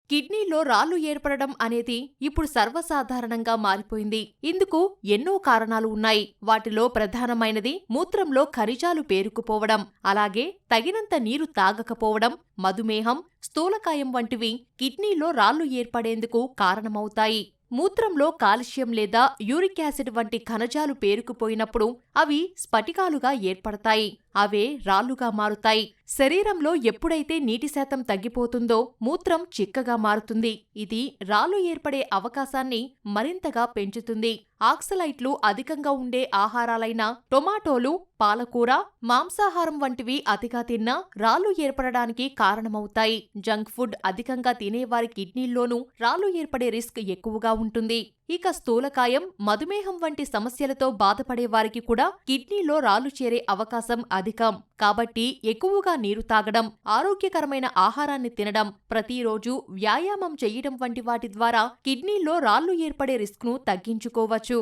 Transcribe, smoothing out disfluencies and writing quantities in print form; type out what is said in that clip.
కిడ్నీలో రాళ్లు ఏర్పడడం అనేది ఇప్పుడు సర్వసాధారణంగా మారిపోయింది. ఇందుకు ఎన్నో కారణాలు ఉన్నాయి. వాటిలో ప్రధానమైనది మూత్రంలో ఖనిజాలు పేరుకుపోవడం, అలాగే తగినంత నీరు తాగకపోవడం, మధుమేహం, స్థూలకాయం వంటివి కిడ్నీలో రాళ్లు ఏర్పడేందుకు కారణమవుతాయి. మూత్రంలో కాల్షియం లేదా యూరిక్ యాసిడ్ వంటి ఖనిజాలు పేరుకుపోయినప్పుడు అవి స్ఫటికాలుగా ఏర్పడతాయి. అవే రాళ్లుగా మారుతాయి. శరీరంలో ఎప్పుడైతే నీటి శాతం తగ్గిపోతుందో మూత్రం చిక్కగా మారుతుంది. ఇది రాళ్లు ఏర్పడే అవకాశాన్ని మరింతగా పెంచుతుంది. ఆక్సలైట్లు అధికంగా ఉండే ఆహారాలైన టొమాటోలు, పాలకూర, మాంసాహారం వంటివి అతిగా తిన్నా రాళ్లు ఏర్పడడానికి కారణమవుతాయి. జంక్ ఫుడ్ అధికంగా తినేవారి కిడ్నీల్లోనూ రాళ్లు ఏర్పడే రిస్క్ ఎక్కువగా ఉంటుంది. ఇక స్థూలకాయం, మధుమేహం వంటి సమస్యలతో బాధపడేవారికి కూడా కిడ్నీలో రాళ్లు చేరే అవకాశం అధికం. కాబట్టి ఎక్కువగా నీరు తాగడం, ఆరోగ్యకరమైన ఆహారాన్ని తినడం, ప్రతిరోజు వ్యాయామం చెయ్యడం వంటి వాటి ద్వారా కిడ్నీలో రాళ్లు ఏర్పడే రిస్క్ను తగ్గించుకోవచ్చు.